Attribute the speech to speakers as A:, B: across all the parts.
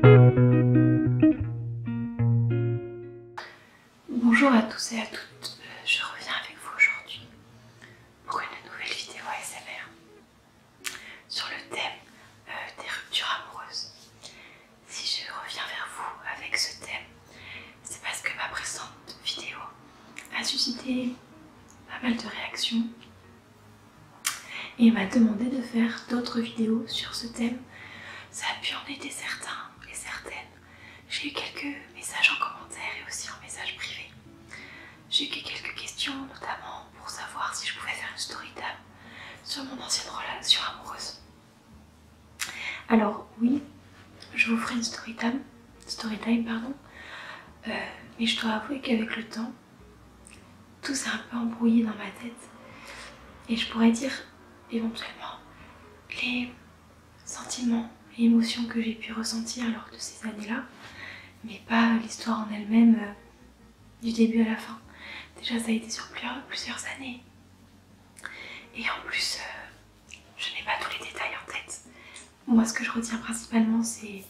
A: Bonjour à tous et à toutes, je reviens avec vous aujourd'hui pour une nouvelle vidéo ASMR sur le thème des ruptures amoureuses. Si je reviens vers vous avec ce thème, c'est parce que ma précédente vidéo a suscité pas mal de réactions et m'a demandé de faire d'autres vidéos sur ce thème. Ça a pu en aider certains et certaines. J'ai eu quelques messages en commentaire et aussi en message privé. J'ai eu quelques questions, notamment pour savoir si je pouvais faire une story time sur mon ancienne relation amoureuse. Alors oui, je vous ferai une story time, mais je dois avouer qu'avec le temps, tout s'est un peu embrouillé dans ma tête et je pourrais dire éventuellement les sentiments et émotions que j'ai pu ressentir lors de ces années-là, mais pas l'histoire en elle-même du début à la fin. Déjà ça a été sur plusieurs années et en plus je n'ai pas tous les détails en tête. Moi ce que je retiens principalement c'est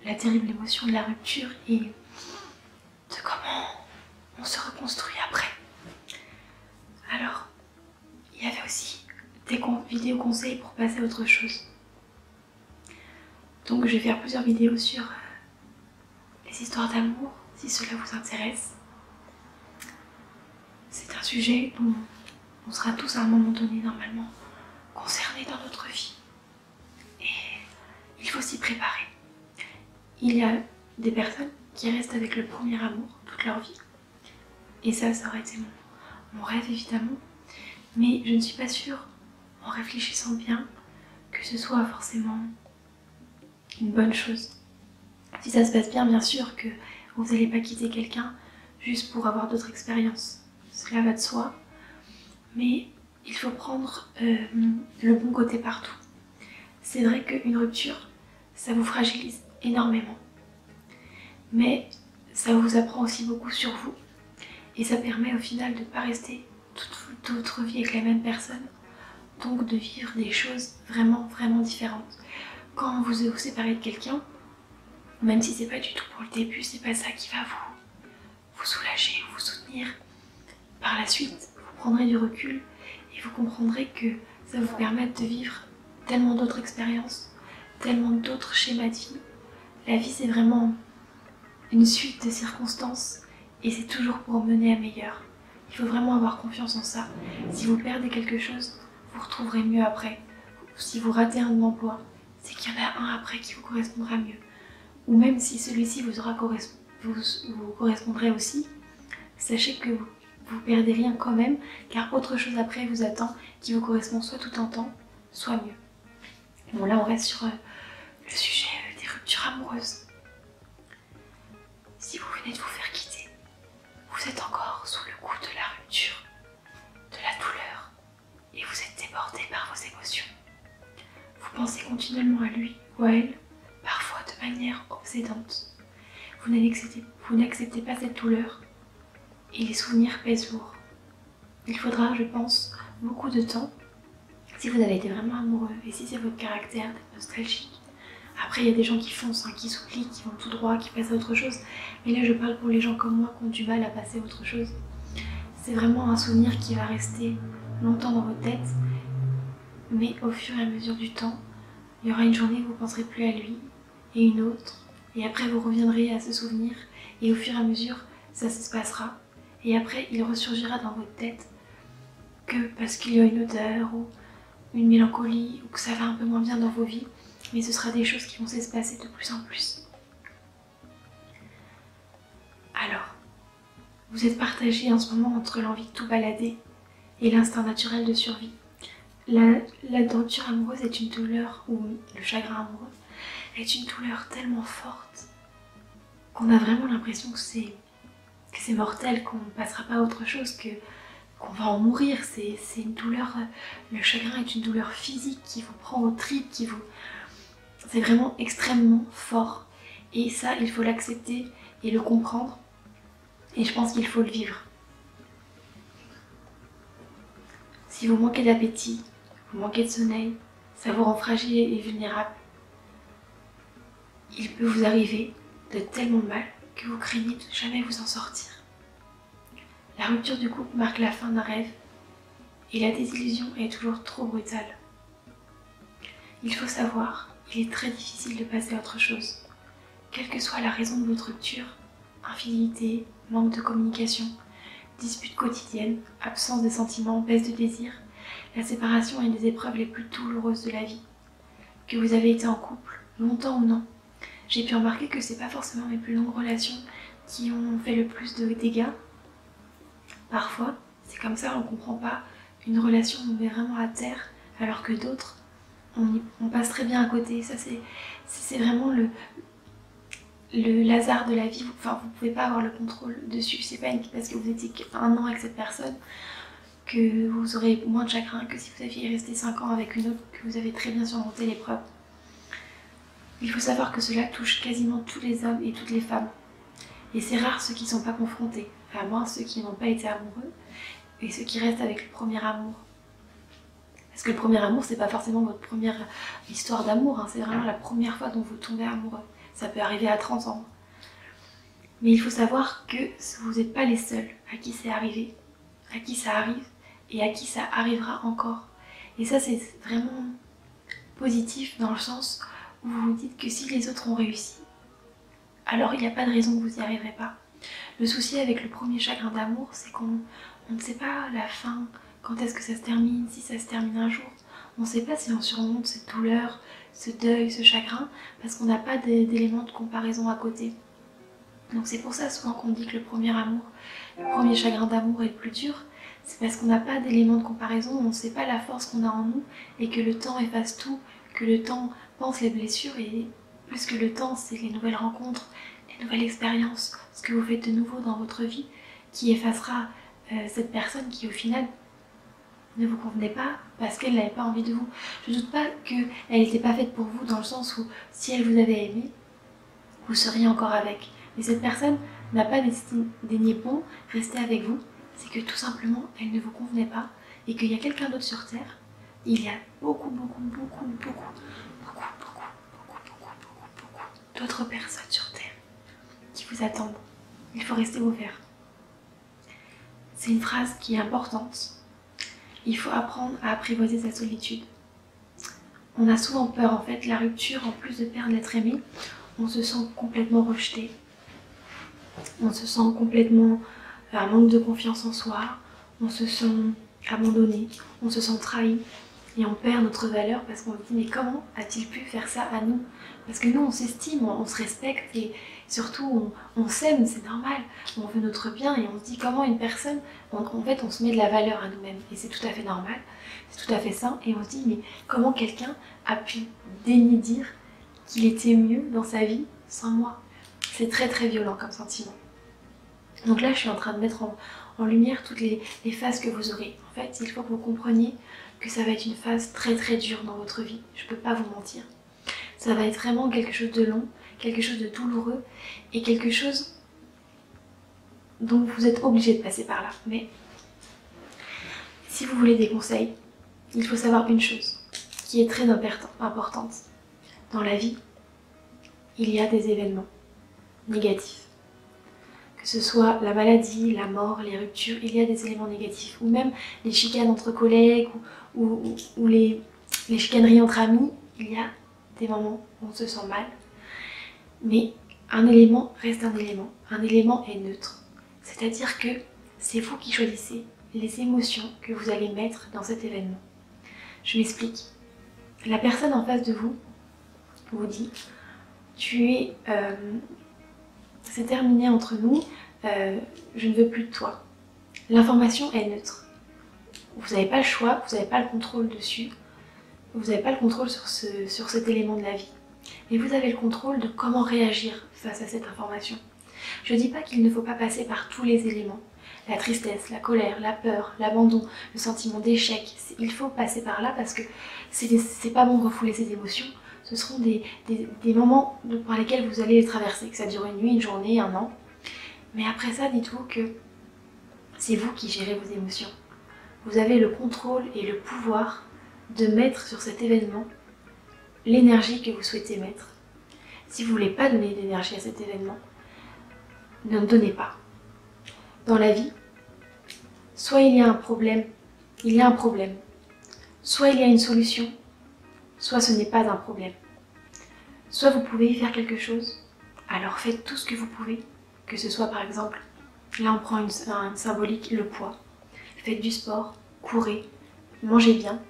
A: la terrible émotion de la rupture et de comment on se reconstruit après. Alors il y avait aussi des vidéos conseils pour passer à autre chose. Donc je vais faire plusieurs vidéos sur les histoires d'amour si cela vous intéresse. C'est un sujet dont on sera tous à un moment donné normalement concernés dans notre vie. Et il faut s'y préparer. Il y a des personnes qui restent avec le premier amour toute leur vie. Et ça aurait été mon rêve évidemment. Mais je ne suis pas sûre, en réfléchissant bien, que ce soit forcément une bonne chose. Si ça se passe bien, bien sûr que vous n'allez pas quitter quelqu'un juste pour avoir d'autres expériences. Cela va de soi, mais il faut prendre le bon côté partout. C'est vrai qu'une rupture, ça vous fragilise énormément, mais ça vous apprend aussi beaucoup sur vous et ça permet au final de ne pas rester toute votre vie avec la même personne, donc de vivre des choses vraiment différentes. Quand vous vous séparez de quelqu'un, même si c'est pas du tout pour le début, c'est pas ça qui va vous soulager ou vous soutenir. Par la suite, vous prendrez du recul et vous comprendrez que ça va vous permettre de vivre tellement d'autres expériences, tellement d'autres schémas de vie. La vie, c'est vraiment une suite de circonstances et c'est toujours pour mener à meilleur. Il faut vraiment avoir confiance en ça. Si vous perdez quelque chose, vous retrouverez mieux après. Si vous ratez un emploi, c'est qu'il y en a un après qui vous correspondra mieux. Ou même si celui-ci vous correspondrait aussi, sachez que vous perdez rien quand même, car autre chose après vous attend qui vous correspond soit tout en temps, soit mieux. Bon là on reste sur le sujet des ruptures amoureuses. Si vous venez de vous faire quitter, vous êtes encore sous le coup de la rupture, de la douleur, et vous êtes débordé par vos émotions. Vous pensez continuellement à lui ou à elle, parfois de manière obsédante. Vous n'acceptez pas cette douleur et les souvenirs pèsent lourd. Il faudra, je pense, beaucoup de temps si vous avez été vraiment amoureux et si c'est votre caractère d'être nostalgique. Après, il y a des gens qui foncent, qui s'oublient, qui vont tout droit, qui passent à autre chose. Mais là, je parle pour les gens comme moi qui ont du mal à passer à autre chose. C'est vraiment un souvenir qui va rester longtemps dans votre tête. Mais au fur et à mesure du temps, il y aura une journée où vous ne penserez plus à lui et une autre. Et après, vous reviendrez à ce souvenir. Et au fur et à mesure, ça se passera. Et après, il ressurgira dans votre tête que parce qu'il y a une odeur ou une mélancolie ou que ça va un peu moins bien dans vos vies. Mais ce sera des choses qui vont s'espacer de plus en plus. Alors, vous êtes partagé en ce moment entre l'envie de tout balader et l'instinct naturel de survie. La rupture amoureuse est une douleur, ou le chagrin amoureux, est une douleur tellement forte qu'on a vraiment l'impression que c'est mortel, qu'on ne passera pas à autre chose, qu'on va en mourir. C'est une douleur, le chagrin est une douleur physique qui vous prend aux tripes, c'est vraiment extrêmement fort. Et ça, il faut l'accepter et le comprendre. Et je pense qu'il faut le vivre. Si vous manquez d'appétit, vous manquez de sommeil, ça vous rend fragile et vulnérable. il peut vous arriver de tellement mal que vous craignez de jamais vous en sortir. La rupture du couple marque la fin d'un rêve et la désillusion est toujours trop brutale. Il faut savoir, il est très difficile de passer à autre chose. Quelle que soit la raison de votre rupture, infidélité, manque de communication, disputes quotidiennes, absence de sentiments, baisse de désir, la séparation est une des épreuves les plus douloureuses de la vie. Que vous avez été en couple, longtemps ou non, j'ai pu remarquer que c'est pas forcément mes plus longues relations qui ont fait le plus de dégâts. Parfois, c'est comme ça, on comprend pas, une relation nous met vraiment à terre, alors que d'autres, on passe très bien à côté. Ça c'est vraiment le hasard de la vie. Enfin, vous pouvez pas avoir le contrôle dessus. C'est pas parce que vous étiez un an avec cette personne que vous aurez moins de chagrin que si vous aviez resté 5 ans avec une autre, que vous avez très bien surmonté l'épreuve. Il faut savoir que cela touche quasiment tous les hommes et toutes les femmes. Et c'est rare ceux qui ne sont pas confrontés, à moins ceux qui n'ont pas été amoureux et ceux qui restent avec le premier amour. Parce que le premier amour, c'est pas forcément votre première histoire d'amour, hein, c'est vraiment la première fois dont vous tombez amoureux. Ça peut arriver à 30 ans. Mais il faut savoir que vous n'êtes pas les seuls à qui c'est arrivé, à qui ça arrive et à qui ça arrivera encore. Et ça, c'est vraiment positif dans le sens où vous vous dites que si les autres ont réussi, alors il n'y a pas de raison que vous n'y arriverez pas. Le souci avec le premier chagrin d'amour, c'est qu'on ne sait pas la fin, quand est-ce que ça se termine, si ça se termine un jour. On ne sait pas si on surmonte cette douleur, ce deuil, ce chagrin, parce qu'on n'a pas d'éléments de comparaison à côté. Donc c'est pour ça souvent qu'on dit que le premier amour, le premier chagrin d'amour est le plus dur. C'est parce qu'on n'a pas d'éléments de comparaison, on ne sait pas la force qu'on a en nous et que le temps efface tout, que le temps pense les blessures et plus que le temps, c'est les nouvelles rencontres, les nouvelles expériences, ce que vous faites de nouveau dans votre vie qui effacera cette personne qui au final ne vous convenait pas parce qu'elle n'avait pas envie de vous. Je ne doute pas qu'elle n'était pas faite pour vous dans le sens où si elle vous avait aimé, vous seriez encore avec. Mais cette personne n'a pas daigné bon rester avec vous, c'est que tout simplement elle ne vous convenait pas et qu'il y a quelqu'un d'autre sur Terre. Il y a beaucoup d'autres personnes sur Terre qui vous attendent. Il faut rester ouvert. C'est une phrase qui est importante. Il faut apprendre à apprivoiser sa solitude. On a souvent peur en fait, la rupture, en plus de perdre l'être aimé, on se sent complètement rejeté. On se sent complètement un manque de confiance en soi, on se sent abandonné, on se sent trahi et on perd notre valeur parce qu'on se dit mais comment a-t-il pu faire ça à nous? Parce que nous on s'estime, on se respecte et surtout on s'aime, c'est normal, on veut notre bien et on se dit comment une personne, en fait on se met de la valeur à nous-mêmes et c'est tout à fait normal, c'est tout à fait sain et on se dit mais comment quelqu'un a pu daigner dire qu'il était mieux dans sa vie sans moi? C'est très très violent comme sentiment. Donc là je suis en train de mettre en lumière toutes les phases que vous aurez. En fait il faut que vous compreniez que ça va être une phase très très dure dans votre vie, je peux pas vous mentir. Ça va être vraiment quelque chose de long, quelque chose de douloureux et quelque chose dont vous êtes obligé de passer par là. Mais si vous voulez des conseils, il faut savoir une chose qui est très importante. Dans la vie, il y a des événements négatifs. Que ce soit la maladie, la mort, les ruptures, il y a des éléments négatifs. Ou même les chicanes entre collègues ou les chicaneries entre amis, il y a des moments où on se sent mal. Mais un élément reste un élément. Un élément est neutre. C'est-à-dire que c'est vous qui choisissez les émotions que vous allez mettre dans cet événement. Je m'explique. La personne en face de vous vous dit c'est terminé entre nous, je ne veux plus de toi. L'information est neutre. Vous n'avez pas le choix, vous n'avez pas le contrôle dessus, vous n'avez pas le contrôle sur cet élément de la vie. Mais vous avez le contrôle de comment réagir face à cette information. Je ne dis pas qu'il ne faut pas passer par tous les éléments. La tristesse, la colère, la peur, l'abandon, le sentiment d'échec. Il faut passer par là parce que c'est pas bon de refouler ces émotions. Ce seront des moments par lesquels vous allez les traverser, que ça dure une nuit, une journée, un an. Mais après ça, dites-vous que c'est vous qui gérez vos émotions. Vous avez le contrôle et le pouvoir de mettre sur cet événement l'énergie que vous souhaitez mettre. Si vous ne voulez pas donner d'énergie à cet événement, ne donnez pas. Dans la vie, soit il y a un problème, soit il y a une solution, soit ce n'est pas un problème. Soit vous pouvez y faire quelque chose, alors faites tout ce que vous pouvez, que ce soit par exemple, là on prend une symbolique, le poids. Faites du sport, courez, mangez bien.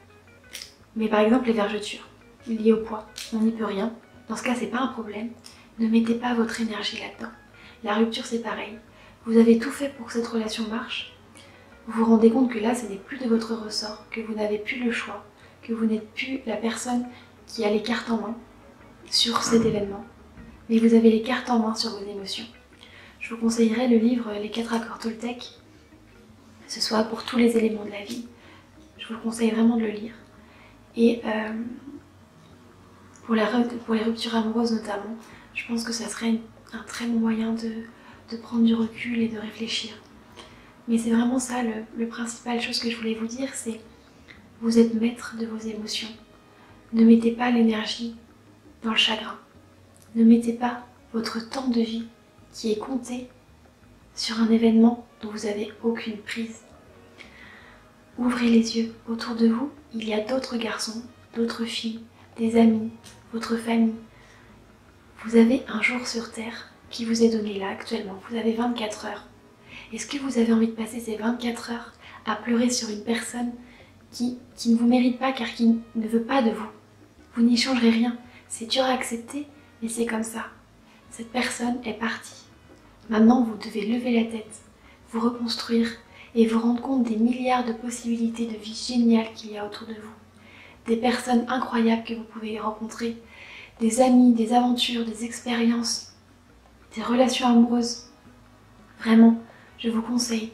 A: Mais par exemple les vergetures, liées au poids, on n'y peut rien. Dans ce cas, c'est pas un problème. Ne mettez pas votre énergie là-dedans. La rupture, c'est pareil. Vous avez tout fait pour que cette relation marche. Vous vous rendez compte que là, ce n'est plus de votre ressort, que vous n'avez plus le choix, que vous n'êtes plus la personne qui a les cartes en main sur cet événement. Mais vous avez les cartes en main sur vos émotions. Je vous conseillerais le livre Les 4 accords Toltec, que ce soit pour tous les éléments de la vie. Je vous le conseille vraiment de le lire. Et pour les ruptures amoureuses notamment, je pense que ça serait un très bon moyen de prendre du recul et de réfléchir. Mais c'est vraiment ça, le principal chose que je voulais vous dire, c'est vous êtes maître de vos émotions. Ne mettez pas l'énergie dans le chagrin. Ne mettez pas votre temps de vie qui est compté sur un événement dont vous n'avez aucune prise. Ouvrez les yeux. Autour de vous, il y a d'autres garçons, d'autres filles, des amis, votre famille. Vous avez un jour sur Terre qui vous est donné là actuellement. Vous avez 24 heures. Est-ce que vous avez envie de passer ces 24 heures à pleurer sur une personne qui ne vous mérite pas car qui ne veut pas de vous? Vous n'y changerez rien. C'est dur à accepter, mais c'est comme ça. Cette personne est partie. Maintenant, vous devez lever la tête, vous reconstruire et vous rendre compte des milliards de possibilités de vie géniales qu'il y a autour de vous. Des personnes incroyables que vous pouvez rencontrer, des amis, des aventures, des expériences, des relations amoureuses. Vraiment, je vous conseille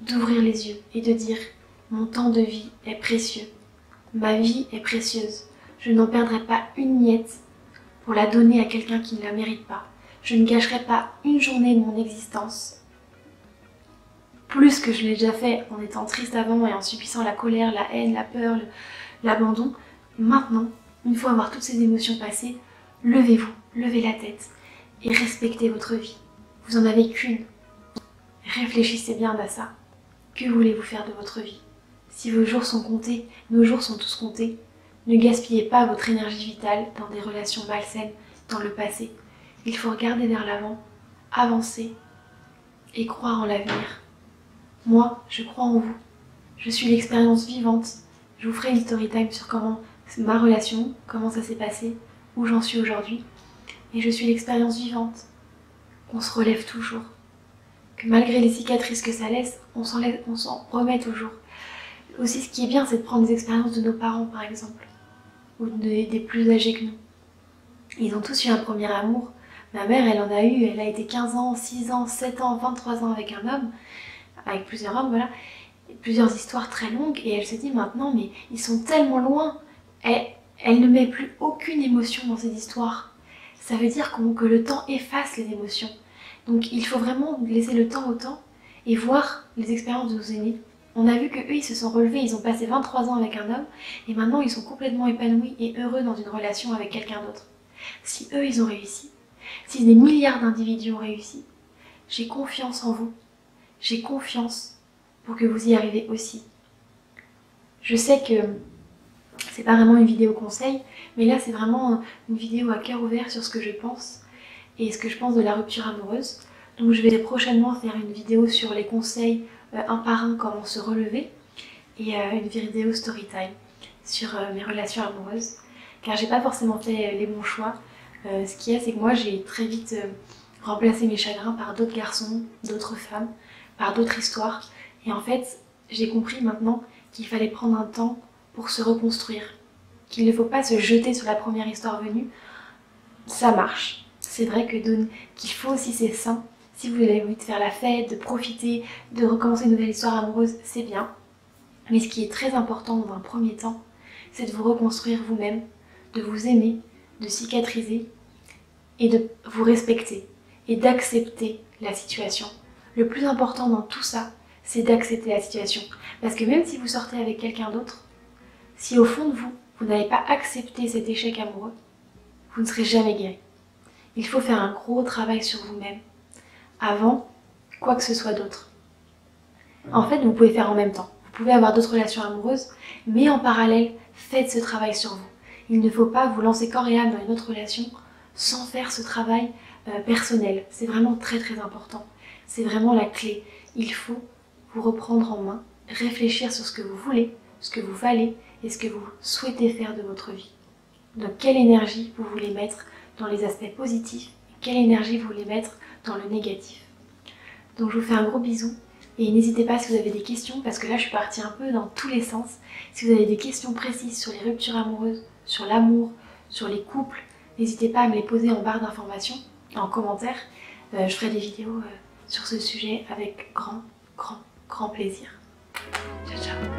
A: d'ouvrir les yeux et de dire « Mon temps de vie est précieux, ma vie est précieuse, je n'en perdrai pas une miette pour la donner à quelqu'un qui ne la mérite pas. Je ne gâcherai pas une journée de mon existence, plus que je l'ai déjà fait en étant triste avant et en subissant la colère, la haine, la peur, l'abandon. Maintenant, une fois avoir toutes ces émotions passées, levez-vous, levez la tête et respectez votre vie. Vous en avez qu'une. Réfléchissez bien à ça. Que voulez-vous faire de votre vie? Si vos jours sont comptés, nos jours sont tous comptés, ne gaspillez pas votre énergie vitale dans des relations malsaines dans le passé. Il faut regarder vers l'avant, avancer et croire en l'avenir. Moi, je crois en vous. Je suis l'expérience vivante. Je vous ferai une story time sur comment ma relation, comment ça s'est passé, où j'en suis aujourd'hui. Et je suis l'expérience vivante. On se relève toujours. Que malgré les cicatrices que ça laisse, on s'en remet toujours. Aussi, ce qui est bien, c'est de prendre des expériences de nos parents, par exemple, ou des plus âgés que nous. Ils ont tous eu un premier amour. Ma mère, elle en a eu, elle a été 15 ans, 6 ans, 7 ans, 23 ans avec un homme, avec plusieurs hommes, voilà, plusieurs histoires très longues, et elle se dit maintenant, mais ils sont tellement loin, elle ne met plus aucune émotion dans ces histoires. Ça veut dire que le temps efface les émotions. Donc il faut vraiment laisser le temps au temps et voir les expériences de nos aînés. On a vu qu'eux, ils se sont relevés, ils ont passé 23 ans avec un homme, et maintenant ils sont complètement épanouis et heureux dans une relation avec quelqu'un d'autre. Si eux, ils ont réussi, si des milliards d'individus ont réussi, j'ai confiance en vous. J'ai confiance pour que vous y arrivez aussi. Je sais que c'est pas vraiment une vidéo conseil, mais là c'est vraiment une vidéo à cœur ouvert sur ce que je pense et ce que je pense de la rupture amoureuse. Donc je vais prochainement faire une vidéo sur les conseils un par un, comment se relever, et une vidéo story time sur mes relations amoureuses, car j'ai pas forcément fait les bons choix. Ce qu'il y a, c'est que moi j'ai très vite remplacé mes chagrins par d'autres garçons, d'autres femmes, par d'autres histoires, et en fait j'ai compris maintenant qu'il fallait prendre un temps pour se reconstruire, qu'il ne faut pas se jeter sur la première histoire venue. Ça marche, c'est vrai qu'il faut aussi, c'est sain. Si vous avez envie de faire la fête, de profiter, de recommencer une nouvelle histoire amoureuse, c'est bien. Mais ce qui est très important dans un premier temps, c'est de vous reconstruire vous-même, de vous aimer, de cicatriser et de vous respecter et d'accepter la situation. Le plus important dans tout ça, c'est d'accepter la situation. Parce que même si vous sortez avec quelqu'un d'autre, si au fond de vous, vous n'avez pas accepté cet échec amoureux, vous ne serez jamais guéri. Il faut faire un gros travail sur vous-même avant quoi que ce soit d'autre. En fait, vous pouvez faire en même temps. Vous pouvez avoir d'autres relations amoureuses, mais en parallèle, faites ce travail sur vous. Il ne faut pas vous lancer corps et âme dans une autre relation sans faire ce travail personnel. C'est vraiment très très important. C'est vraiment la clé. Il faut vous reprendre en main, réfléchir sur ce que vous voulez, ce que vous valez et ce que vous souhaitez faire de votre vie. Donc quelle énergie vous voulez mettre dans les aspects positifs et quelle énergie vous voulez mettre dans le négatif. Donc je vous fais un gros bisou et n'hésitez pas si vous avez des questions, parce que là je suis partie un peu dans tous les sens. Si vous avez des questions précises sur les ruptures amoureuses, sur l'amour, sur les couples, n'hésitez pas à me les poser en barre d'informations, en commentaire. Je ferai des vidéos sur ce sujet avec grand plaisir. Ciao ciao.